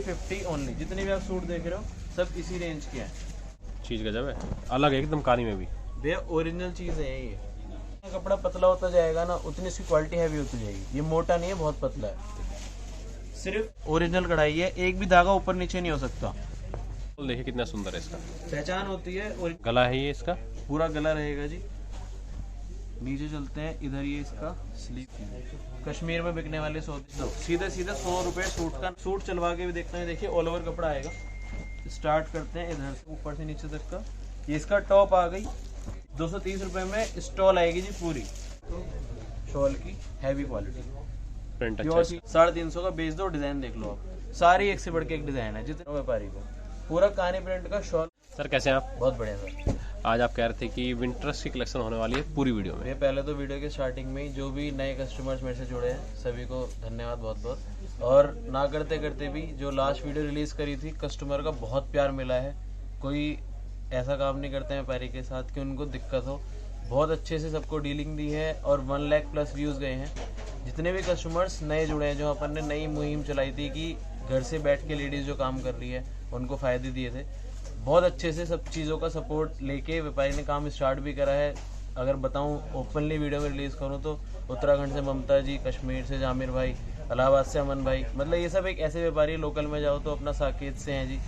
50 only. जितने भी आप सूट देख रहे हो सब इसी रेंज के हैं। चीज गजब है, अलग है एकदम कहानी में भी। भैया ओरिजिनल चीज़ है ये। कपड़ा पतला होता जाएगा ना उतनी इसकी क्वालिटी हैवी होती जाएगी। ये मोटा नहीं है, बहुत पतला है। सिर्फ ओरिजिनल कढ़ाई है, एक भी धागा ऊपर नीचे नहीं हो सकता। देखिए कितना सुंदर है इसका, पहचान होती है। और गला है ये इसका, पूरा गला रहेगा जी। नीचे चलते हैं, इधर ये इसका स्लीव। कश्मीर में बिकने वाले सीधे सीधे 100 रुपए सूट का। सूट चलवा के भी देखते हैं, देखिए ऑल ओवर कपड़ा आएगा। स्टार्ट करते हैं इधर से ऊपर से नीचे तक का। ये इसका टॉप आ गई 230 रुपए में। स्टॉल आएगी जी पूरी शॉल की, हैवी क्वालिटी प्रिंट अच्छा है। 350 का बेच दो, डिजाइन देख लो आप। सारी एक से बढ़ के एक डिजाइन है। जितने व्यापारी को पूरा कहानी प्रिंट का शॉल। सर कैसे हैं आप? बहुत बढ़िया सर। आज आप कह रहे थे कि विंटर्स की कलेक्शन होने वाली है पूरी वीडियो में। ये पहले तो वीडियो के स्टार्टिंग में ही जो भी नए कस्टमर्स मेरे से जुड़े हैं सभी को धन्यवाद बहुत बहुत। और ना करते करते भी जो लास्ट वीडियो रिलीज करी थी, कस्टमर का बहुत प्यार मिला है। कोई ऐसा काम नहीं करते हैं व्यापारी के साथ कि उनको दिक्कत हो। बहुत अच्छे से सबको डीलिंग दी है और 1 लाख प्लस व्यूज़ गए हैं। जितने भी कस्टमर्स नए जुड़े हैं, जो अपन ने नई मुहिम चलाई थी कि घर से बैठ के लेडीज़ जो काम कर रही है उनको फ़ायदे दिए थे, बहुत अच्छे से सब चीज़ों का सपोर्ट लेके व्यापारी ने काम स्टार्ट भी करा है। अगर बताऊं ओपनली वीडियो में रिलीज़ करूं तो उत्तराखंड से ममता जी, कश्मीर से जामिर भाई, इलाहाबाद से अमन भाई, मतलब ये सब एक ऐसे व्यापारी लोकल में जाओ तो अपना साकेत से हैं जी,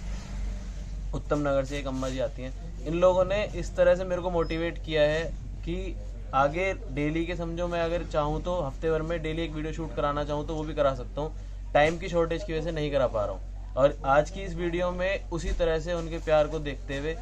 उत्तम नगर से एक अम्मा जी आती हैं। इन लोगों ने इस तरह से मेरे को मोटिवेट किया है कि आगे डेली के समझो, मैं अगर चाहूँ तो हफ्ते भर में डेली एक वीडियो शूट कराना चाहूँ तो वो भी करा सकता हूँ। टाइम की शॉर्टेज की वजह से नहीं करा पा रहा हूँ। और आज की इस वीडियो में उसी तरह से उनके प्यार को देखते हुए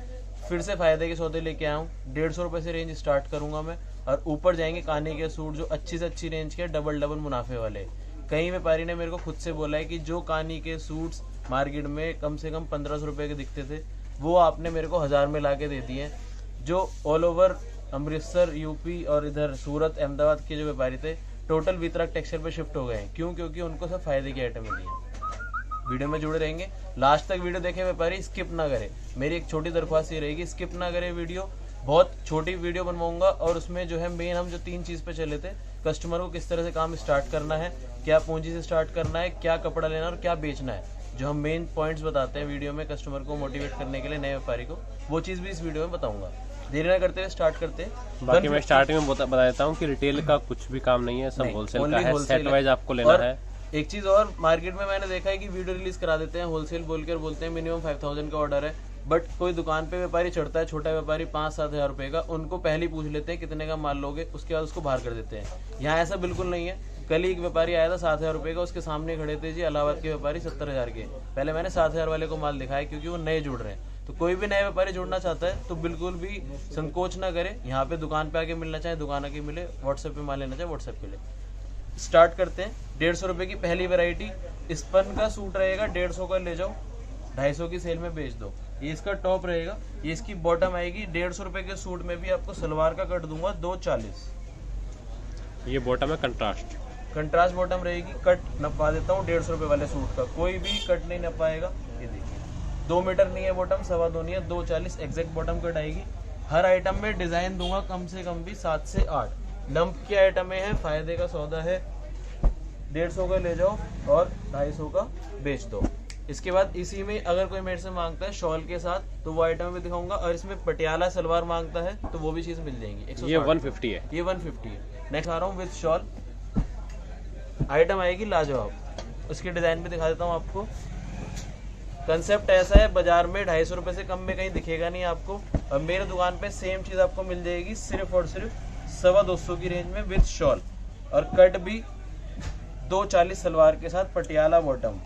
फिर से फ़ायदे के सौदे लेके आया हूँ। 150 रुपये से रेंज स्टार्ट करूँगा मैं, और ऊपर जाएंगे कहानी के सूट जो अच्छी से अच्छी रेंज के डबल मुनाफे वाले। कई व्यापारी ने मेरे को खुद से बोला है कि जो कहानी के सूट्स मार्केट में कम से कम 1500 रुपये के दिखते थे, वो आपने मेरे को 1000 में ला के दे दिए। जो ऑल ओवर अमृतसर, यूपी और इधर सूरत, अहमदाबाद के जो व्यापारी थे, टोटल वितरक टेक्सचर पे शिफ्ट हो गए हैं। क्यों? क्योंकि उनको सब फायदे की आइटम मिली है। वीडियो में जुड़े रहेंगे, लास्ट तक वीडियो देखें, व्यापारी स्किप ना करे। मेरी एक छोटी दरख्वास्त ये रहेगी, स्किप ना करे वीडियो। बहुत छोटी वीडियो बनवाऊंगा और उसमें जो है मेन हम जो 3 चीज़ पे चले थे, कस्टमर को किस तरह से काम स्टार्ट करना है, क्या पूंजी से स्टार्ट करना है, क्या कपड़ा लेना और क्या बेचना है, जो हम मेन पॉइंट्स बताते हैं वीडियो में कस्टमर को मोटिवेट करने के लिए, नए व्यापारी को, वो चीज़ भी इस वीडियो में बताऊंगा। देरी ना करते हुए स्टार्ट करते हैं। बाकी मैं स्टार्टिंग में बता देता हूँ कि रिटेल का कुछ भी काम नहीं है, सब होलसेल का है, सेट वाइज आपको लेना है। एक चीज़ और, मार्केट में मैंने देखा है कि वीडियो रिलीज करा देते हैं होलसेल बोलकर, बोलते हैं मिनिमम 5000 का ऑर्डर है, बट कोई दुकान पे व्यापारी चढ़ता है, छोटा व्यापारी 5-7 हज़ार रुपये का, उनको पहले ही पूछ लेते हैं कितने का माल लोगे, उसके बाद उसको बाहर कर देते हैं। यहाँ ऐसा बिल्कुल नहीं है। कल ही एक व्यापारी आया था 7000 रुपये का, उसके सामने खड़े थे जी इलाहाबाद के व्यापारी 70,000 के। पहले मैंने 7000 वाले को माल दिखाया क्योंकि वो नए जुड़ रहे हैं। तो कोई भी नया व्यापारी जुड़ना चाहता है तो बिल्कुल भी संकोच ना करे। यहाँ पे दुकान पे आके मिलना चाहे दुकान आके मिले, व्हाट्सएप पे माल लेना चाहे व्हाट्सएप पे ले। स्टार्ट करते हैं। 150 रुपये की पहली वैरायटी स्पन का सूट रहेगा, 150 का ले जाओ, 250 की सेल में बेच दो। ये इसका टॉप रहेगा, ये इसकी बॉटम आएगी। 150 रुपये के सूट में भी आपको सलवार का कट दूंगा 240। ये बॉटम है कंट्रास्ट बॉटम रहेगी। कट नपा देता हूँ 150 रुपये वाले सूट का, कोई भी कट नहीं नपाएगा। ये देखिए 2 मीटर नहीं है बॉटम, 2.25 नहीं है, 240 एग्जैक्ट बॉटम कट आएगी। हर आइटम में डिजाइन दूंगा कम से कम भी 7 से 8। लंप की आइटमें हैं, फायदे का सौदा है। 150 का ले जाओ और 250 का बेच दो। इसके बाद इसी में अगर कोई मेरे से मांगता है शॉल के साथ तो वो आइटम भी दिखाऊंगा, और इसमें पटियाला सलवार मांगता है तो वो भी चीज मिल जाएंगी। ये 150 है, ये 150 है। नेक्स्ट आ रहा हूँ विद शॉल, आइटम आएगी लाजवाब। उसकी डिजाइन भी दिखा देता हूँ आपको। कंसेप्ट ऐसा है, बाजार में 250 रुपये से कम में कहीं दिखेगा नहीं आपको, और मेरे दुकान पे सेम चीज आपको मिल जाएगी सिर्फ और सिर्फ 225 की रेंज में विद शॉल, और कट भी 240 सलवार के साथ, पटियाला बॉटम,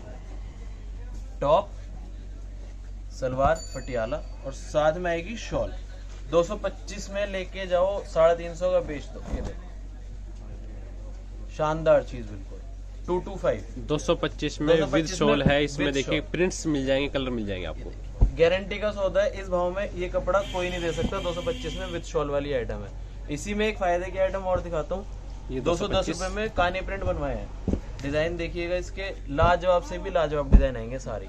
टॉप, सलवार, पटियाला, और साथ में आएगी शॉल। 225 में लेके जाओ, 350 का बेच दो। ये देखो शानदार चीज, बिल्कुल 225। 225 में विद शॉल है। इसमें देखिए प्रिंट्स मिल जाएंगे, कलर मिल जाएंगे आपको। गारंटी का सौदा है। इस भाव में ये कपड़ा कोई नहीं दे सकता। 225 में विद शॉल वाली आइटम है। इसी में एक फायदे की आइटम और दिखाता हूँ। ये 210 रुपए में कानी प्रिंट बनवाए हैं। डिजाइन देखिएगा इसके, लाजवाब से भी लाजवाब डिजाइन आएंगे सारी।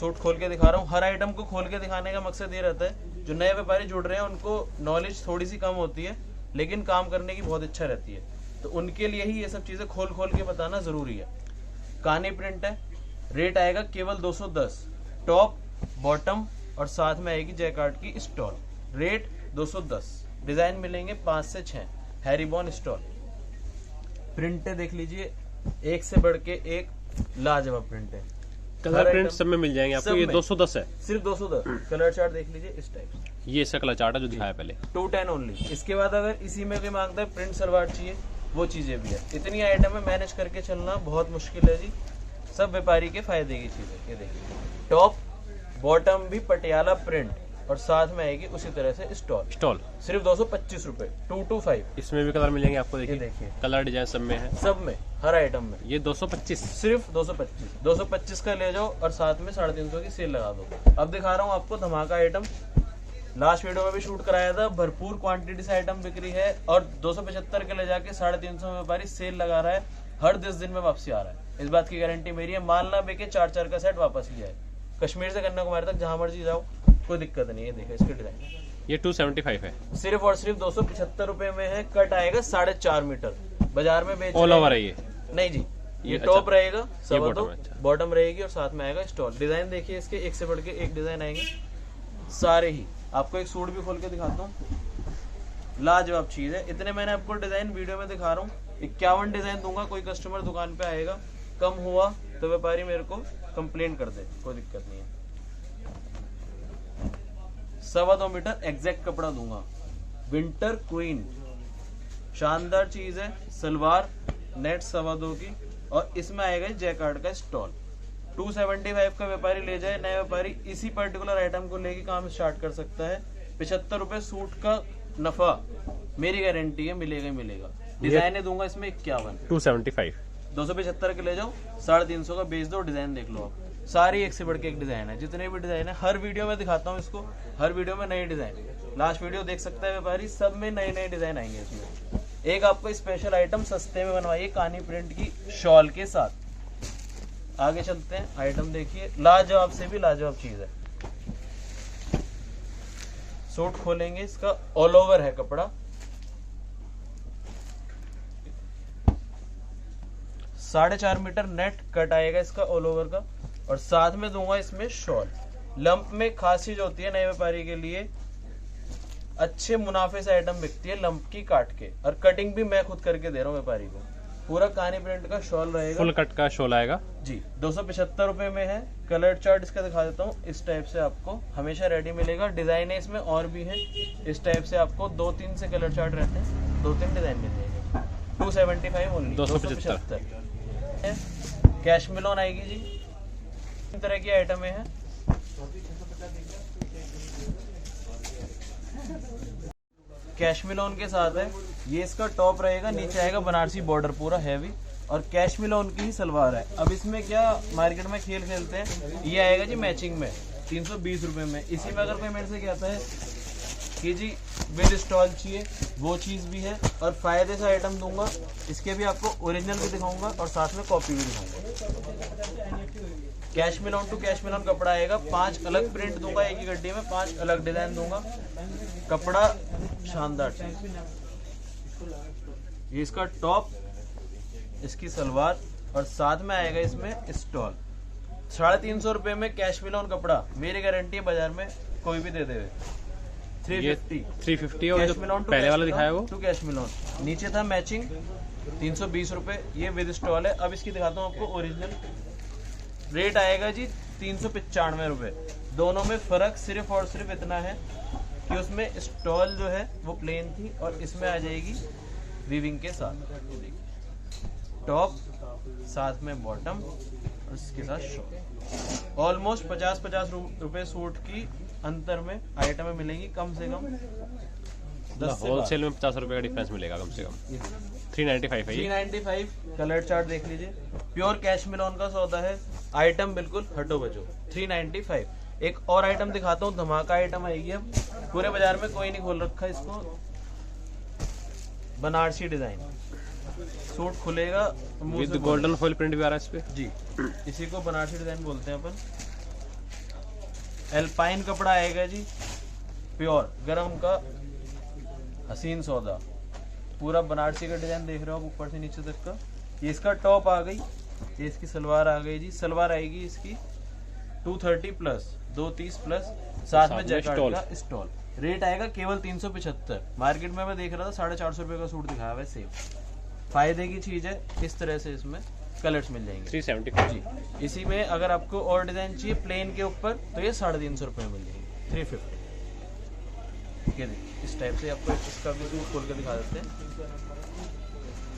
सूट खोल के दिखा रहा हूँ। हर आइटम को खोल के दिखाने का मकसद ये रहता है, जो नए व्यापारी जुड़ रहे हैं उनको नॉलेज थोड़ी सी कम होती है, लेकिन काम करने की बहुत इच्छा रहती है, तो उनके लिए ही ये सब चीजें खोल खोल के बताना जरूरी है। कानी प्रिंट है, रेट आएगा केवल 210, टॉप बॉटम और साथ में आएगी जैकार्ड की स्टॉल। रेट 210। डिजाइन मिलेंगे 5 से 6। हैरिबॉन स्टॉल। प्रिंटें देख लीजिए, एक से बढ़ के एक लाजवाब प्रिंट है। कलर प्रिंट सब में मिल जाएंगे आपको। ये 210 है, सिर्फ 210। कलर चार्ट देख लीजिए इस टाइप से। ये इसका कलर चार्ट है जो दिखाया पहले। 210 ओनली। इसके बाद अगर इसी में भी मांगता है प्रिंट सलवार चाहिए, वो चीजें भी है। इतनी आइटम में मैनेज करके चलना बहुत मुश्किल है जी। सब व्यापारी के फायदे की चीजें। ये देखिए, टॉप बॉटम भी पटियाला प्रिंट और साथ में आएगी उसी तरह से स्टॉल। सिर्फ 225 रुपए। 225। इसमें भी कलर मिलेंगे आपको। देखिए कलर डिजाइन सब में है, सब में, हर आइटम में। ये 225, सिर्फ 225 का ले जाओ और साथ में 350 की सेल लगा दो। अब दिखा रहा हूँ आपको धमाका आइटम। लास्ट वीडियो में भी शूट कराया था, भरपूर क्वांटिटी से आइटम बिक्री है और 275 के ले जाके 350 में व्यापारी सेल लगा रहा है। हर 10 दिन में वापसी आ रहा है, इस बात की गारंटी मेरी है। माल ना बेके 4-4 का सेट वापस लिया है। कश्मीर से कन्याकुमारी तक जहां मर्जी जाओ, कोई दिक्कत नहीं है। देखो इसके डिजाइन, ये 275 है। सिर्फ और सिर्फ 275 रुपए में है। कट आएगा 4.5 मीटर। बाजार में बेच ऑल ओवर है ये? नहीं जी, ये टॉप रहेगा, बॉटम रहेगी और साथ में आएगा स्टॉल। डिजाइन देखिए इसके, एक से बढ़ के एक डिजाइन आएंगे सारे ही। आपको एक सूट भी खोल के दिखाता हूँ, लाजवाब चीज है। इतने मैंने आपको डिजाइन वीडियो में दिखा रहा हूँ। 51 डिजाइन दूंगा। कोई कस्टमर दुकान पे आएगा, कम हुआ तो व्यापारी मेरे को कंप्लेंट कर दे, कोई दिक्कत नहीं है। 2.25 मीटर एग्जैक्ट कपड़ा दूंगा। विंटर क्वीन, शानदार चीज है। सलवार नेट 2.25 की और इसमें आएगा जैकार्ड का स्टॉल। 275 का व्यापारी ले जाए, नया व्यापारी इसी पर्टिकुलर आइटम को लेके काम स्टार्ट कर सकता है। 75 रुपए सूट का नफा मेरी गारंटी है, मिलेगा ही मिलेगा। डिजाइन दूंगा इसमें 51। 275, 275 के ले जाओ, 350 का बेच दो। डिजाइन देख लो आप, सारी एक से बढ़ के एक डिजाइन है। जितने भी डिजाइन है हर वीडियो में दिखाता हूँ इसको, हर वीडियो में नई डिजाइन। लास्ट वीडियो देख सकता है व्यापारी, सब में नए नए डिजाइन आएंगे इसमें। एक आपको स्पेशल आइटम सस्ते में बनवाइए कानी प्रिंट की शॉल के साथ। आगे चलते हैं, आइटम देखिए, लाजवाब से भी लाजवाब चीज है। सूट खोलेंगे, इसका ऑल ओवर है कपड़ा। 4.5 मीटर नेट कट आएगा इसका ऑल ओवर का और साथ में दूंगा इसमें शॉल। लंप में खास चीज होती है नए व्यापारी के लिए, अच्छे मुनाफे से आइटम बिकती है लंप की काट के, और कटिंग भी मैं खुद करके दे रहा हूँ व्यापारी को। पूरा कानी प्रिंट का शॉल रहेगा, फुल कट का शॉल आएगा जी। 275 रुपए में है। कलर चार्ट इसका दिखा देता हूँ। इस टाइप से आपको हमेशा रेडी मिलेगा। डिजाइन है इसमें और भी है। इस टाइप से आपको 2-3 से कलर चार्ट रहते हैं, 2-3 डिजाइन मिल जाएंगे। 275 ओनली, 275। कैश मिलोन आएगी जी। इन तरह की आइटम है। कैश मिलोन के साथ है। ये इसका टॉप रहेगा, नीचे आएगा बनारसी बॉर्डर पूरा हैवी, और कैश मिलोन की ही सलवार है। अब इसमें क्या मार्केट में खेल खेलते हैं, ये आएगा जी मैचिंग में 320 रुपए में। इसी में अगर कोई मेरे से कहता है कि जी विद स्टॉल चाहिए, वो चीज़ भी है। और फायदे से आइटम दूंगा, इसके भी आपको ओरिजिनल भी दिखाऊंगा और साथ में कॉपी भी दिखाऊंगा। कैश मिलोन टू कैश मिलोन कपड़ा आएगा। 5 अलग प्रिंट दूंगा एक ही गड्डी में, 5 अलग डिजाइन दूंगा। कपड़ा शानदार चीज। ये इसका टॉप, इसकी सलवार और साथ में आएगा इसमें स्टॉल। 350 रुपए में कैश मिलोन कपड़ा, मेरी गारंटी है बाजार में कोई भी दे देवे। 350 और जो पहले वाला दिखाया वो टू कैश मिलोन, नीचे था मैचिंग 320 रुपए। ये विद स्टॉल है। अब इसकी दिखाता हूँ आपको ओरिजिनल। रेट आएगा जी 395 रुपए। दोनों में फर्क सिर्फ और सिर्फ इतना है कि उसमें स्टॉल जो है वो प्लेन थी और इसमें आ जाएगी वीविंग के साथ। टॉप साथ में बॉटम और इसके साथ शॉल। ऑलमोस्ट 50-50 रुपए सूट की अंतर में आइटमें मिलेंगी, कम से कम 10 होलसेल में 50 रुपए का डिफरेंस मिलेगा कम से कम। 395 है ये। 395। कलर चार्ट देख लीजिए, प्योर कैश मिलोन का सौदा है। आइटम बिल्कुल हटो बचो। 395। एक और आइटम दिखाता हूँ, धमाका आइटम आएगी। अब पूरे बाजार में कोई नहीं खोल रखा इसको। बनारसी डिजाइन सूट खुलेगा विद गोल्डन फॉइल प्रिंट भी आ रहा है इस पे जी। इसी को बनारसी डिजाइन बोलते हैं अपन। एल्पाइन कपड़ा आएगा जी, प्योर गरम का हसीन सौदा। पूरा बनारसी का डिजाइन देख रहे हो आप ऊपर से नीचे तक का। ये इसका टॉप आ गई ये इसकी सलवार आ गई जी। सलवार आएगी इसकी 230 प्लस 230 प्लस, साथ में जैकार्ड का स्टॉल। रेट आएगा केवल 375। मार्केट में मैं देख रहा था 450 रुपए का सूट दिखाया हुआ है सेम। फायदे की चीज है। इस तरह से इसमें कलर्स मिल जाएंगे 375 जी। इसी में अगर आपको और डिजाइन चाहिए प्लेन के ऊपर तो ये 350 रुपए में मिल जाएगी 350। ये देखिए इस टाइप से आपको इसका भी सूट खोल के दिखा देते हैं।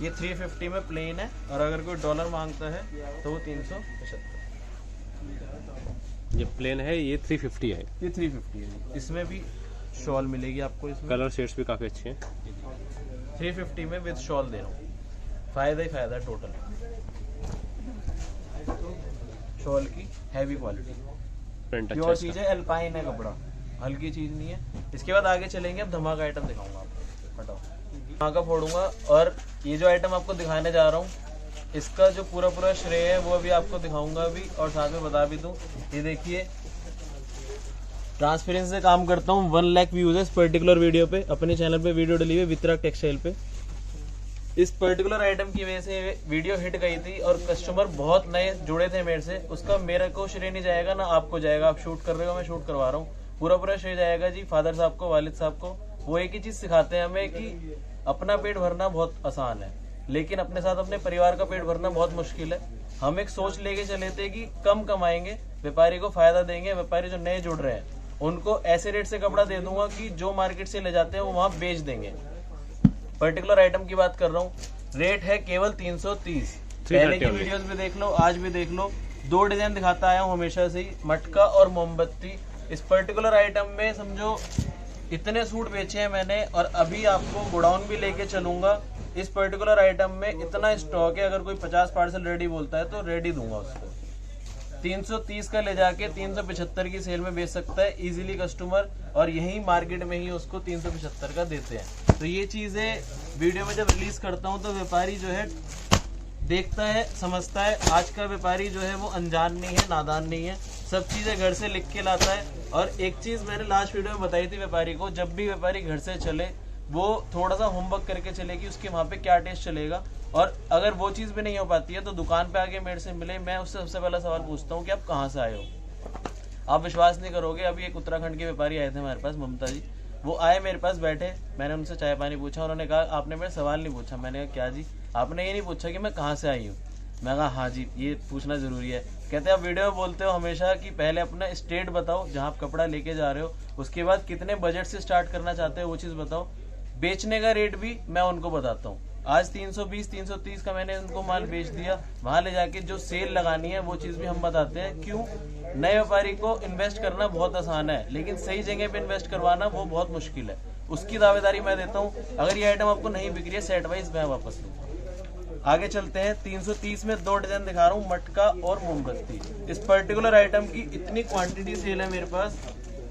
ये 350 में प्लेन है और अगर कोई डॉलर मांगता है तो वो 375। ये प्लेन है, ये 350 है। ये 350 है। इसमें भी शॉल मिलेगी आपको। इसमें कलर शेड्स भी काफी अच्छे हैं। 350 में विद शॉल दे रहा हूँ। फायदा ही फायदा है टोटल। शॉल की हैवी क्वालिटी, प्रिंट प्योर अच्छा चीज है, एल्पाइन है कपड़ा, हल्की चीज नहीं है। इसके बाद आगे चलेंगे, अब धमाका आइटम दिखाऊंगा आपको। हटाओ, धमाका फोड़ूंगा। और ये जो आइटम आपको दिखाने जा रहा हूँ इसका जो पूरा श्रेय है वो अभी आपको दिखाऊंगा भी और साथ में बता भी दूं। ये देखिए ट्रांसपेरेंसी से काम करता हूँ। 1 लाख व्यूज है इस पर्टिकुलर वीडियो पे। अपने चैनल पे वीडियो डली हुई वितरक टेक्सटाइल पे। इस पर्टिकुलर आइटम की वजह से वीडियो हिट गई थी और कस्टमर बहुत नए जुड़े थे मेरे से। उसका मेरे को श्रेय नहीं जाएगा ना आपको जाएगा। आप शूट कर रहे हो, मैं शूट करवा रहा हूँ। पूरा श्रेय जाएगा जी फादर साहब को, वालिद साहब को। वो एक ही चीज सिखाते हैं हमें कि अपना पेट भरना बहुत आसान है लेकिन अपने साथ अपने परिवार का पेट भरना बहुत मुश्किल है। हम एक सोच लेके चले थे कि कम कमाएंगे, व्यापारी को फायदा देंगे। व्यापारी जो नए जुड़ रहे हैं उनको ऐसे रेट से कपड़ा दे दूंगा कि जो मार्केट से ले जाते हैं वो वहां बेच देंगे। पर्टिकुलर आइटम की बात कर रहा हूँ। रेट है केवल 330। पहले की वीडियोस भी देख लो, आज भी देख लो। 2 डिजाइन दिखाता आया हूँ हमेशा से ही, मटका और मोमबत्ती। इस पर्टिकुलर आइटम में समझो इतने सूट बेचे हैं मैंने और अभी आपको गोडाउन भी लेके चलूंगा। इस पर्टिकुलर आइटम में इतना स्टॉक है, अगर कोई 50 पार्सल रेडी बोलता है तो रेडी दूंगा उसको। 330 का ले जाके 375 की सेल में बेच सकता है इजीली कस्टमर, और यही मार्केट में ही उसको 375 का देते हैं। तो ये चीजें वीडियो में जब रिलीज करता हूँ तो व्यापारी जो है देखता है, समझता है। आज का व्यापारी जो है वो अनजान नहीं है, नादान नहीं है, सब चीजें घर से लिख के लाता है। और एक चीज मैंने लास्ट वीडियो में बताई थी व्यापारी को, जब भी व्यापारी घर से चले वो थोड़ा सा होमवर्क करके चले कि उसके वहाँ पे क्या टेस्ट चलेगा। और अगर वो चीज़ भी नहीं हो पाती है तो दुकान पे आके मेरे से मिले। मैं उससे सबसे पहला सवाल पूछता हूँ कि आप कहाँ से आए हो। आप विश्वास नहीं करोगे, अभी एक उत्तराखंड के व्यापारी आए थे हमारे पास, ममता जी। वो आए मेरे पास बैठे, मैंने उनसे चाय पानी पूछा। उन्होंने कहा आपने मेरा सवाल नहीं पूछा। मैंने कहा क्या जी? आपने ये नहीं पूछा कि मैं कहाँ से आई हूँ। मैं कहा हाँ जी, ये पूछना जरूरी है। कहते हैं आप वीडियो में बोलते हो हमेशा कि पहले अपना स्टेट बताओ जहाँ आप कपड़ा लेके जा रहे हो, उसके बाद कितने बजट से स्टार्ट करना चाहते हो वो चीज़ बताओ। बेचने का रेट भी मैं उनको बताता हूँ। आज 320 330 का मैंने उनको माल बेच दिया। वहां ले जाके जो सेल लगानी है वो चीज भी हम बताते हैं। क्यों? नए व्यापारी को इन्वेस्ट करना बहुत आसान है लेकिन सही जगह पे इन्वेस्ट करवाना वो बहुत मुश्किल है। उसकी दावेदारी मैं देता हूँ। अगर ये आइटम आपको नहीं बिक रही है सेट वाइज मैं वापस लूँ। आगे चलते हैं। 330 में 2 डिजाइन दिखा रहा हूँ, मटका और मोमबत्ती। इस पर्टिकुलर आइटम की इतनी क्वांटिटी सेल है मेरे पास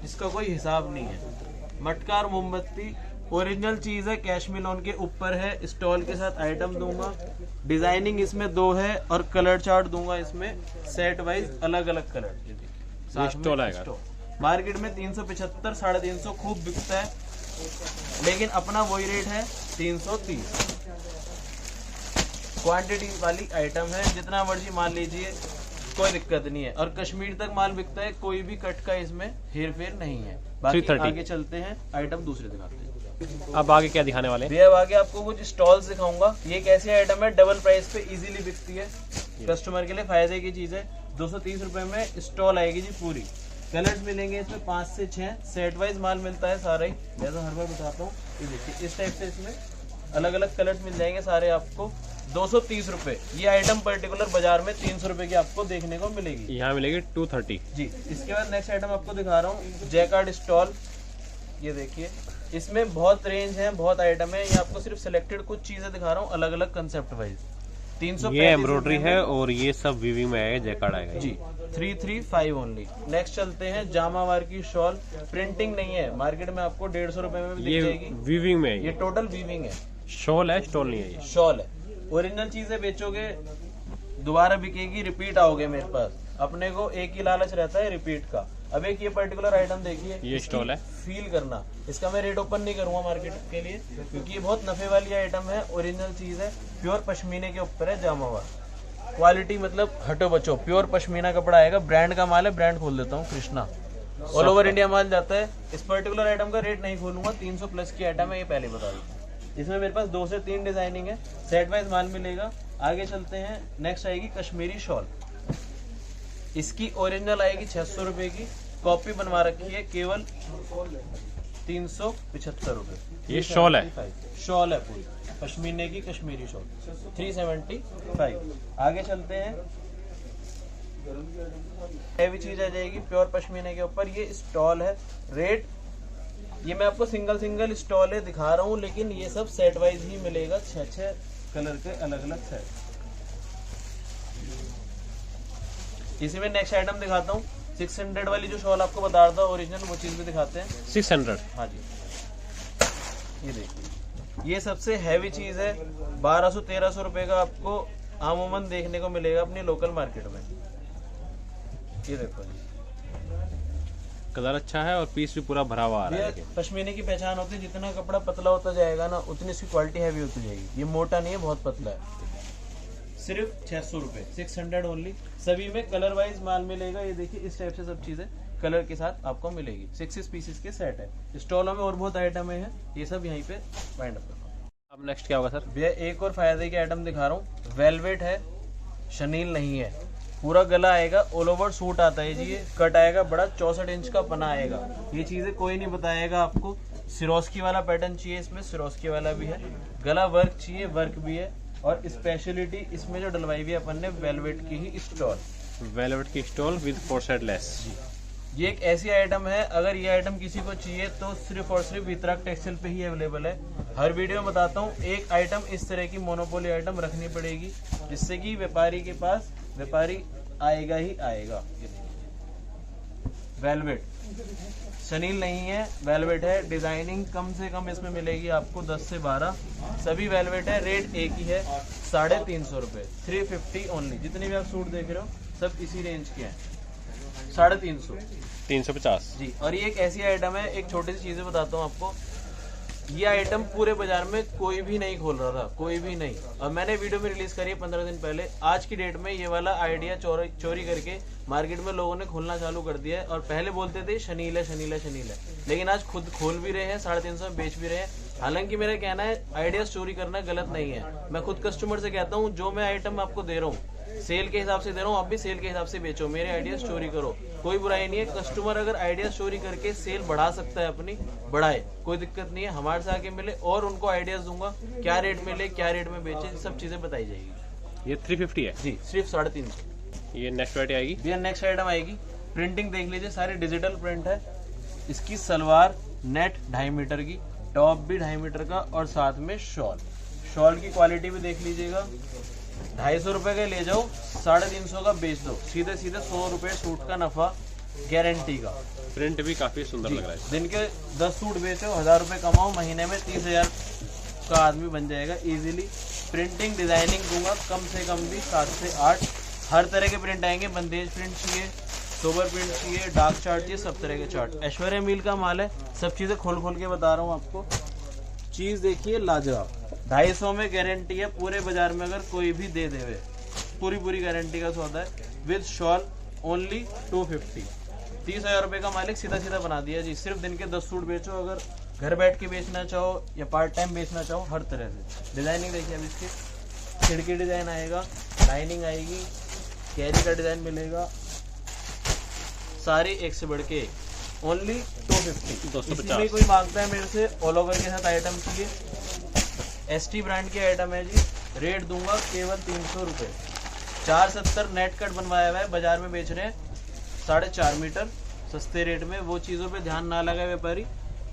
जिसका कोई हिसाब नहीं है। मटका और मोमबत्ती ओरिजिनल चीज है, कैशमिल लोन के ऊपर है। स्टॉल के साथ आइटम दूंगा। डिजाइनिंग इसमें 2 है और कलर चार्ट दूंगा इसमें सेट वाइज, अलग अलग कलर। स्टॉल आएगा। मार्केट में 375 350 खूब बिकता है लेकिन अपना वही रेट है 330। क्वांटिटी वाली आइटम है, जितना मर्जी माल लीजिए कोई दिक्कत नहीं है। और कश्मीर तक माल बिकता है, कोई भी कट का इसमें हेर फेर नहीं है। बाकी आगे चलते हैं, आइटम दूसरे दिखाते हैं। अब आगे क्या दिखाने वाले हैं? अब आगे आपको कुछ स्टॉल्स दिखाऊंगा। ये एक ऐसी आइटम है डबल प्राइस पे इजीली बिकती है, कस्टमर के लिए फायदे की चीज है। 230 रुपए में स्टॉल आएगी जी पूरी। कलर्स मिलेंगे इसमें 5 से 6, सेट वाइज माल मिलता है सारा ही। जैसा हर बार बताता हूँ, ये देखिए इस टाइप से इसमें अलग अलग कलर्स मिल जाएंगे सारे आपको। 230 रुपए। ये आइटम पर्टिकुलर बाजार में 300 रुपए की आपको देखने को मिलेगी, यहाँ मिलेगी 230 जी। इसके बाद नेक्स्ट आइटम आपको दिखा रहा हूँ, जैकार्ड स्टॉल। ये देखिए इसमें बहुत रेंज है, बहुत आइटम है। ये आपको सिर्फ सिलेक्टेड कुछ चीजें दिखा रहा हूँ अलग अलग कंसेप्ट वाइज। 335 ये एम्ब्रॉयडरी है और ये सब वीविंग में आएगा, जैकार्ड आएगा जी। 335 ओनली। नेक्स्ट चलते हैं जामावार की शॉल। प्रिंटिंग नहीं है, मार्केट में आपको 150 रुपए में भी दिख जाएगी। वीविंग में ये टोटल वीविंग है। शॉल है, स्टॉल नहीं है। ये शॉल है। ओरिजिनल चीजें बेचोगे दोबारा बिकेगी, रिपीट आओगे मेरे पास। अपने को एक ही लालच रहता है रिपीट का। अब एक ये पर्टिकुलर आइटम देखिए, ये स्टॉल है, फील करना। इसका मैं रेट ओपन नहीं करूंगा मार्केट के लिए क्योंकि ये बहुत नफे वाली आइटम है, ओरिजिनल चीज है, प्योर पश्मीने के ऊपर है जामावार। क्वालिटी मतलब हटो बचो, प्योर पश्मीना कपड़ा आएगा। ब्रांड का माल है, ब्रांड खोल देता हूँ कृष्णा, ऑल ओवर इंडिया माल जाता है। इस पर्टिकुलर आइटम का रेट नहीं खोलूंगा, 300 प्लस की आइटम है, ये पहले बता दूँ। इसमें मेरे पास 2 से 3 डिजाइनिंग है, सेट वाइज माल मिलेगा। आगे चलते हैं, नेक्स्ट आएगी कश्मीरी शॉल। इसकी ओरिजिनल आएगी 600 रुपए की, कॉपी बनवा रखी है केवल 375 रुपए। ये शॉल है, शॉल है पूरी पश्मीने की कश्मीरी शॉल, 375। आगे चलते हैं, हैवी चीज आ जाएगी प्योर पश्मीने के ऊपर। ये स्टॉल है, रेट ये मैं आपको सिंगल स्टॉल है दिखा रहा हूँ, लेकिन ये सब सेट वाइज ही मिलेगा, 6 कलर के अलग अलग सेट। इसी में नेक्स्ट आइटम दिखाता हूँ, 600 वाली जो शॉल आपको बता रहा था ओरिजिनल, वो चीज भी दिखाते हैं। 600, हाँ जी, ये देखिए, ये सबसे हैवी चीज है। 1200-1300 रुपए का आपको आमूमन देखने को मिलेगा अपनी लोकल मार्केट में। ये देखो जी, कलर अच्छा है और पीस भी पूरा भरा हुआ आ रहा है। पश्मीने की पहचान होती है, जितना कपड़ा पतला होता जाएगा ना, उतनी इसकी क्वालिटी हैवी होती जाएगी। ये मोटा नहीं है, बहुत पतला है। सिर्फ 600 रुपए, 600 ओनली। सभी में कलर वाइज माल मिलेगा। ये देखिए, इस टाइप से सब चीजें कलर के साथ आपको मिलेगी। 6 पीसेस के सेट है। स्टॉलों में और बहुत आइटम है, ये सब यहीं पे फाइंड अप करना। अब नेक्स्ट क्या होगा सर? भैया एक और फायदे के आइटम दिखा रहा हूँ, वेलवेट है, शनील नहीं है, पूरा गला आएगा, ऑल ओवर सूट आता है जी। ये कट आएगा बड़ा, 64 इंच का पना आएगा। ये चीजें कोई नहीं बताएगा आपको। सिरोस्की वाला पैटर्न चाहिए, इसमें सिरोस्की वाला भी है। गला वर्क चाहिए, वर्क भी है। और स्पेशलिटी इसमें जो डलवाई हुई है अपन ने, वेलवेट की ही स्टॉल, वेलवेट की स्टॉल विद 4 साइड लेस। ये एक ऐसी आइटम है, अगर ये आइटम किसी को चाहिए तो सिर्फ और सिर्फ वितरक टेक्सटाइल पे ही अवेलेबल है। हर वीडियो में बताता हूँ, एक आइटम इस तरह की मोनोपोली आइटम रखनी पड़ेगी, जिससे कि व्यापारी के पास व्यापारी आएगा ही आएगा। वेलवेट शनील नहीं है, वेलवेट है। डिजाइनिंग कम से कम इसमें मिलेगी आपको 10 से 12, सभी वेलवेट है। रेट एक ही है, 350 रुपए, 350 ओनली। जितने भी आप सूट देख रहे हो सब इसी रेंज के हैं, 350, 350 जी। और ये एक ऐसी आइटम है, एक छोटी सी चीजें बताता हूँ आपको। ये आइटम पूरे बाजार में कोई भी नहीं खोल रहा था, कोई भी नहीं। और मैंने वीडियो में रिलीज करी है 15 दिन पहले। आज की डेट में ये वाला आइडिया चोरी करके मार्केट में लोगों ने खोलना चालू कर दिया है। और पहले बोलते थे शनील है, शनील है, शनील है, लेकिन आज खुद खोल भी रहे हैं, 350 में बेच भी रहे हैं। हालांकि मेरा कहना है, आइडिया चोरी करना गलत नहीं है। मैं खुद कस्टमर से कहता हूँ, जो मैं आइटम आपको दे रहा हूँ सेल के हिसाब से दे रहा हूँ, आप भी सेल के हिसाब से बेचो, मेरे आइडियाज चोरी करो, कोई बुराई नहीं है। कस्टमर अगर आइडियाज चोरी करके सेल बढ़ा सकता है अपनी, बढ़ाए, कोई दिक्कत नहीं है। हमारे से आके मिले और उनको आइडियाज दूंगा, क्या रेट मिले, क्या रेट में बेचे, सब चीजें बताई जाएगी। ये 350 है जी, सिर्फ 350। ये नेक्स्ट वैरायटी आएगी भैया, नेक्स्ट आइटम आएगी। प्रिंटिंग देख लीजिए, सारी डिजिटल प्रिंट है। इसकी सलवार नेट 2.5 मीटर की, टॉप भी 2.5 मीटर का, और साथ में शॉल। शॉल की क्वालिटी भी देख लीजिएगा। 250 रुपए का ले जाओ, 350 का बेच दो, सीधे सीधे 100 रुपए सूट का नफा गारंटी का। प्रिंट भी काफी सुंदर लग रहा है। दिन के 10 सूट बेचो, 1000 रुपए कमाओ, महीने में 30,000 का आदमी बन जाएगा इजीली। प्रिंटिंग डिजाइनिंग दूंगा कम से कम भी 7 से 8, हर तरह के प्रिंट आएंगे। बंदेज प्रिंट चाहिए, सोबर प्रिंट चाहिए, डार्क चार्ट चाहिए, सब तरह के चार्ट। ऐश्वर्या मिल का माल है, सब चीजें खोल खोल के बता रहा हूँ आपको। चीज देखिए, लाजवाब। 250 में गारंटी है, पूरे बाजार में अगर कोई भी दे देवे, पूरी गारंटी का सौदा है। विद शॉल ओनली 250, 30,000 रुपए का मालिक सीधा सीधा बना दिया जी। सिर्फ दिन के 10 सूट बेचो, अगर घर बैठ के बेचना चाहो या पार्ट टाइम बेचना चाहो, हर तरह से। डिजाइनिंग देखिए, अब इसकी खिड़की डिजाइन आएगा, लाइनिंग आएगी, कैरी का डिजाइन मिलेगा, सारी एक से बढ़ के एक। ओनली 250। इसमें कोई मांगता है मेरे से ऑल ओवर के साथ आइटम चाहिए, ST ब्रांड की आइटम है जी। रेट दूंगा केवल 300 रुपए, 470 नेट कट बनवाया हुआ है, बाजार में बेच रहे हैं 4.5 मीटर सस्ते रेट में। वो चीज़ों पे ध्यान ना लगाए व्यापारी,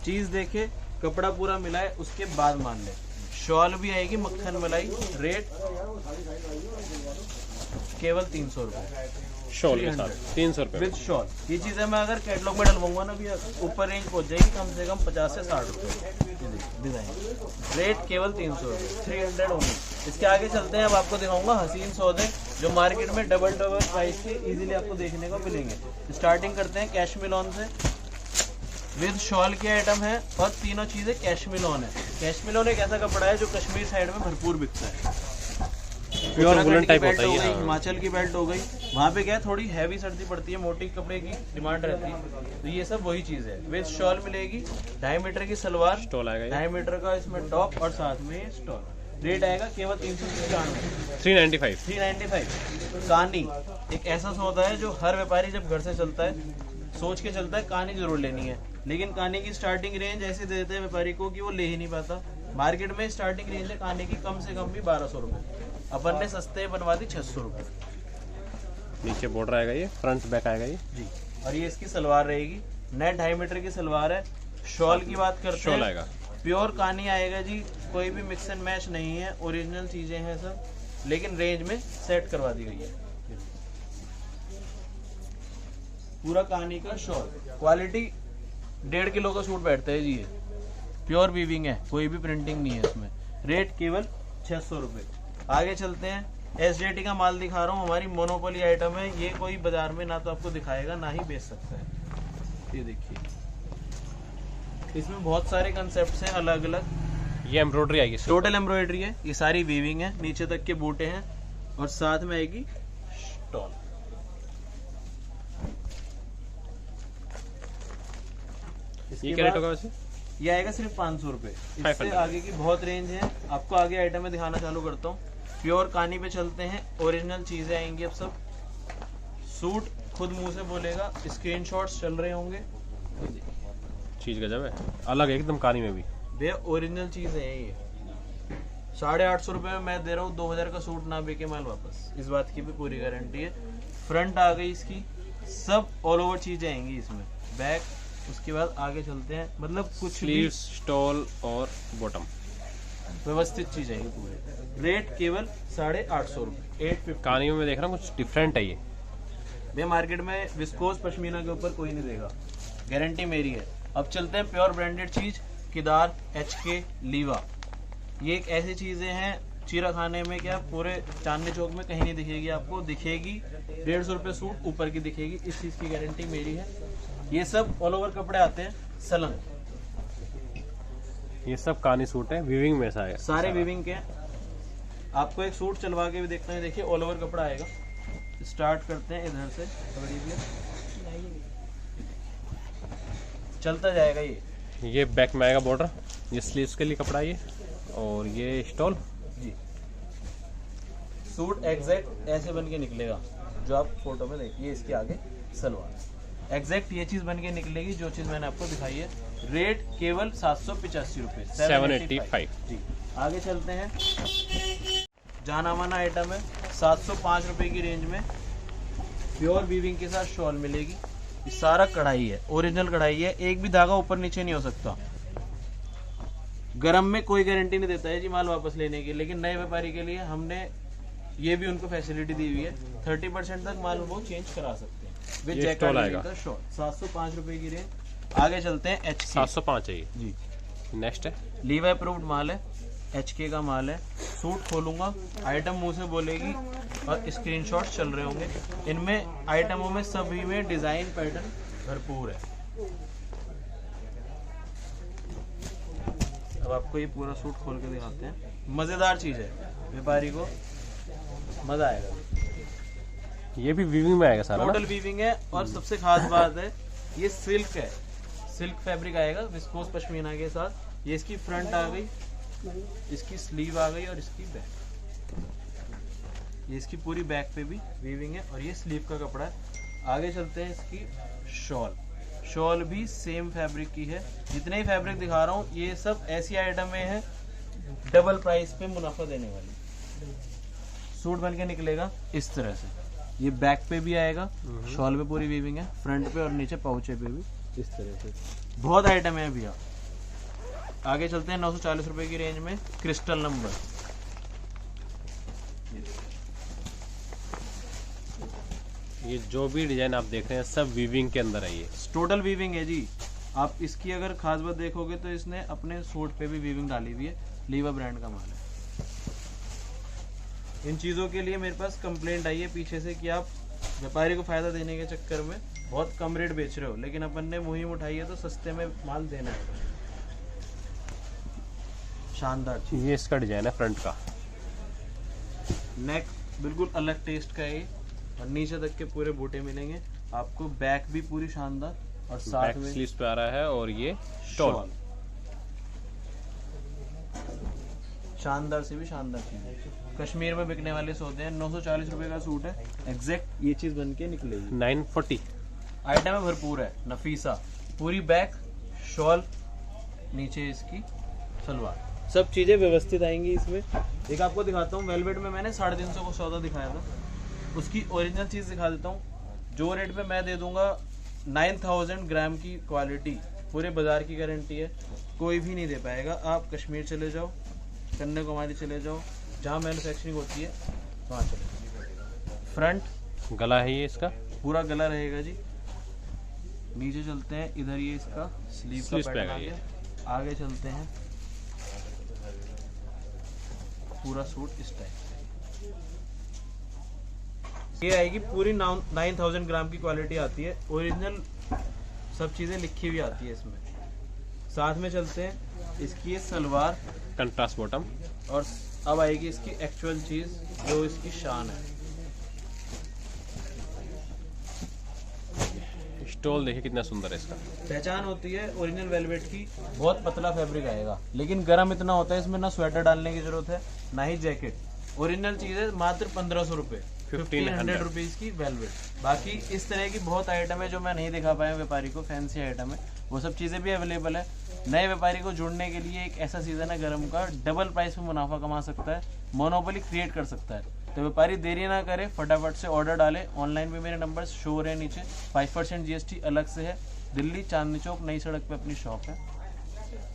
चीज़ देखे, कपड़ा पूरा मिलाए, उसके बाद मान ले। शॉल भी आएगी मक्खन मलाई, रेट केवल 300 रुपए, शॉल के साथ 300 रुपए विद शॉल। ये चीज़ें मैं अगर कैटलॉग में डलवाऊंगा ना भैया, ऊपर रेंज पहुंच जाएगी कम से कम 50 से 60 रुपए डिजाइन। रेट केवल 300 रुपए, 300 ओनली। इसके आगे चलते हैं, अब आपको दिखाऊंगा हसीन सौदे जो मार्केट में डबल प्राइस के इजीली आपको देखने को मिलेंगे। स्टार्टिंग करते हैं कैशमिलॉन से। विद शॉल की आइटम है और तीनों चीजें कैशमिलॉन है। कैशमिलॉन एक ऐसा कपड़ा है जो कश्मीर साइड में भरपूर बिकता है। प्योर वुलन टाइप होता है ये। हिमाचल की बेल्ट हो गई, वहाँ पे क्या है थोड़ी हैवी सर्दी पड़ती है, मोटी कपड़े की डिमांड रहती है, तो ये सब वही चीज है। विद शॉल मिलेगी, 2.5 मीटर की सलवार, स्टॉल आएगा, 2.5 मीटर का इसमें टॉप और साथ में स्टॉल। रेट आएगा केवल 395। 395। कहानी एक ऐसा सौदा है जो हर व्यापारी जब घर से चलता है सोच के चलता है कहानी जरूर लेनी है, लेकिन कहानी की स्टार्टिंग रेंज ऐसे दे देते हैं व्यापारी को कि वो ले ही नहीं पाता। मार्केट में स्टार्टिंग रेंज है कहानी की कम से कम भी 1200 रुपये, अपन ने सस्ते बनवा दी 600 रुपये। नीचे बॉर्डर आएगा, ये फ्रंट बैक आएगा ये जी, और ये इसकी सलवार रहेगी, नेट 2.5 मीटर की सलवार है। शॉल की बात करते हैं, शॉल आएगा प्योर कहानी आएगा जी, कोई भी मिक्स एंड मैच नहीं है, ओरिजिनल चीजें हैं सब, लेकिन रेंज में सेट करवा दी गई है। पूरा कहानी का शॉल, क्वालिटी 1.5 किलो का सूट बैठता है जी, ये प्योर वीविंग है, कोई भी प्रिंटिंग नहीं है इसमें। रेट केवल 600 रुपये। आगे चलते हैं, SJT का माल दिखा रहा हूँ, हमारी मोनोपोली आइटम है ये, कोई बाजार में ना तो आपको दिखाएगा ना ही बेच सकता है। ये देखिए, इसमें बहुत सारे कंसेप्ट हैं अलग अलग। ये एम्ब्रॉयडरी आएगी, टोटल एम्ब्रॉयडरी है, ये सारी वीविंग है, नीचे तक के बूटे हैं और साथ में आएगी स्टॉल। ये क्या रेट होगा वैसे? ये आएगा सिर्फ 500 रुपये। इससे आगे की बहुत रेंज है, आपको आगे आइटम में दिखाना चालू करता हूँ। प्योर कानी पे चलते हैं, ओरिजिनल चीजें आएंगी अब सब। सूट खुद मुंह से बोलेगा, स्क्रीनशॉट्स चल रहे होंगे। चीज गजब है, अलग है एकदम कानी में भी भैया, ओरिजिनल चीज है ये। 850 रुपये में मैं दे रहा हूँ, 2000 का सूट ना बिके माल वापस, इस बात की भी पूरी गारंटी है। फ्रंट आ गई इसकी, सब ऑल ओवर चीजें आएंगी इसमें। बैक, उसके बाद आगे चलते हैं, मतलब कुछ स्लीव्स, स्टॉल और बॉटम व्यवस्थित चीज आएगी पूरे। रेट केवल 850 रुपये, 850। कहानी में मैं देख रहा हूँ कुछ डिफरेंट है ये। भैया मार्केट में विस्कोस पश्मीना के ऊपर कोई नहीं देगा, गारंटी मेरी है। अब चलते हैं प्योर ब्रांडेड चीज, किदार, HK, लीवा। ये एक ऐसी चीजें हैं, चीरा खाने में क्या पूरे चांदनी चौक में कहीं नहीं दिखेगी आपको, दिखेगी 150 रुपये सूट ऊपर की दिखेगी, इस चीज की गारंटी मेरी है। ये सब ऑल ओवर कपड़े आते हैं सलंग, ये सब कानी सूट है, वीविंग में सा है, सारे वीविंग के हैं। आपको एक सूट चलवा के भी देखते हैं, देखिए ऑल ओवर कपड़ा आएगा। स्टार्ट करते हैं इधर से, चलता जाएगा ये बैक में आएगा बॉर्डर, ये स्लीव्स के लिए कपड़ा ये, और ये स्टॉल जी। सूट एग्जैक्ट ऐसे बन के निकलेगा जो आप फोटो में देखिए, इसके आगे सलवार एग्जैक्ट ये चीज बन के निकलेगी जो चीज मैंने आपको दिखाई है। रेट केवल 785 रुपये, 785 जी। आगे चलते हैं, जाना माना आइटम है, 705 रुपये की रेंज में प्योर वीविंग के साथ शॉल मिलेगी। ये सारा कढ़ाई है, ओरिजिनल कढ़ाई है, एक भी धागा ऊपर नीचे नहीं हो सकता। गरम में कोई गारंटी नहीं देता है जी माल वापस लेने की, लेकिन नए व्यापारी के लिए हमने ये भी उनको फैसिलिटी दी हुई है, 30% तक माल वो चेंज करा सकते हैं विद जैकेट शॉल। 705 रुपये की रेंज। आगे चलते हैं, HK 705 है ये जी। नेक्स्ट है, लीवा अप्रूव्ड माल है, HK का माल है। सूट खोलूंगा, आइटम मुंह से बोलेगी और स्क्रीनशॉट्स चल रहे होंगे। इनमें आइटमों में सभी में डिजाइन पैटर्न भरपूर है। अब आपको ये पूरा सूट खोल के दिखाते हैं, मजेदार चीज है, व्यापारी को मजा आएगा। ये भी वीविंग में आएगा सारा, टोटल वीविंग है, और सबसे खास बात है ये सिल्क है, सिल्क फैब्रिक आएगा विस्कोस पश्मीना के साथ। ये इसकी फ्रंट आ गई, इसकी स्लीव आ गई और इसकी बैक, ये इसकी पूरी बैक पे भी वीविंग है और ये स्लीव का कपड़ा है। आगे चलते हैं, इसकी शॉल, शॉल भी सेम फैब्रिक की है। जितने ही फैब्रिक दिखा रहा हूँ ये सब ऐसी आइटमें हैं डबल प्राइस पे मुनाफा देने वाली। सूट बन के निकलेगा इस तरह से, ये बैक पे भी आएगा, शॉल पे पूरी वीविंग है, फ्रंट पे और नीचे पाउचे पे भी इस तरह से। बहुत आइटम है भैया। आगे चलते हैं, 940 रुपए की रेंज में क्रिस्टल नंबर। ये जो भी डिजाइन आप देख रहे हैं सब वीविंग के अंदर है, ये टोटल वीविंग है जी। आप इसकी अगर खास बात देखोगे तो इसने अपने सूट पे भी वीविंग डाली हुई है, लीवा ब्रांड का माल है। इन चीज़ों के लिए मेरे पास कंप्लेंट आई है पीछे से कि आप व्यापारी को फायदा देने के चक्कर में बहुत कम रेट बेच रहे हो, लेकिन अपन ने मुहिम उठाई है तो सस्ते में माल देना है। शानदार चीज। ये इसका डिजाइन है फ्रंट का, नेक बिल्कुल अलग टेस्ट का है ये, और नीचे तक के पूरे बूटे मिलेंगे आपको। बैक भी पूरी शानदार, और साथ में स्लीव्स पे आ रहा है, और ये शॉल शानदार से भी शानदार चीज है। कश्मीर में बिकने वाले सोते हैं 940 रुपए का सूट है, एग्जैक्ट ये चीज बन के निकलेगी। 940। आइटम है भरपूर है, नफीसा, पूरी बैक, शॉल, नीचे इसकी सलवार, सब चीजें व्यवस्थित आएंगी इसमें। एक आपको दिखाता हूँ, वेलवेट में मैंने 350 को सौदा दिखाया था, उसकी ओरिजिनल चीज दिखा देता हूँ। जो रेट पे मैं दे दूंगा 9000 ग्राम की क्वालिटी, पूरे बाजार की गारंटी है, कोई भी नहीं दे पाएगा। आप कश्मीर चले जाओ, कन्याकुमारी चले जाओ, जहाँ मैन्युफैक्चरिंग होती है वहाँ चले जाओ। फ्रंट गला है ये इसका, पूरा गला रहेगा जी। नीचे चलते हैं, इधर ये इसका स्लीव का पैटर्न आ गया। आगे चलते हैं, पूरा सूट इस टाइप, ये आएगी पूरी 9000 ग्राम की क्वालिटी आती है, ओरिजिनल सब चीजें लिखी हुई आती है इसमें। साथ में चलते हैं, इसकी ये सलवार कंट्रास्ट बॉटम, और अब आएगी इसकी एक्चुअल चीज जो इसकी शान है। स्टोल देखिए कितना सुंदर है इसका। पहचान होती है ओरिजिनल वेलवेट की, बहुत पतला फैब्रिक आएगा, लेकिन गर्म इतना होता है इसमें, ना स्वेटर डालने की जरूरत है ना ही जैकेट। ओरिजिनल चीज है, मात्र 1500 रुपए, 1500 रुपीज की वेलवेट। बाकी इस तरह की बहुत आइटम है जो मैं नहीं दिखा पाया व्यापारी को, फैंसी आइटम है, वो सब चीजें भी अवेलेबल है। नए व्यापारी को जुड़ने के लिए एक ऐसा सीजन है गर्म का, डबल प्राइस में मुनाफा कमा सकता है, मोनोपोली क्रिएट कर सकता है। तो व्यापारी देरी ना करे, फटाफट से ऑर्डर डाले। ऑनलाइन पे मेरे नंबर शो हो रहे हैं नीचे। 5% GST अलग से है। दिल्ली चांदनी चौक नई सड़क पे अपनी शॉप है।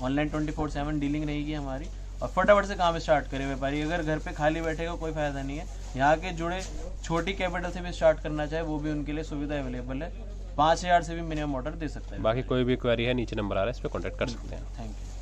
ऑनलाइन 24/7 डीलिंग रहेगी हमारी, और फटाफट से काम स्टार्ट करे व्यापारी। अगर घर पे खाली बैठेगा कोई फायदा नहीं है। यहाँ के जुड़े छोटी कैपिटल से भी स्टार्ट करना चाहे वो भी उनके लिए सुविधा अवेलेबल है। 5000 से भी मिनिमम ऑर्डर दे सकता है। बाकी कोई भी क्वेरी है नीचे नंबर आ रहा है, इस पर कॉन्टैक्ट कर सकते हैं। Thank you.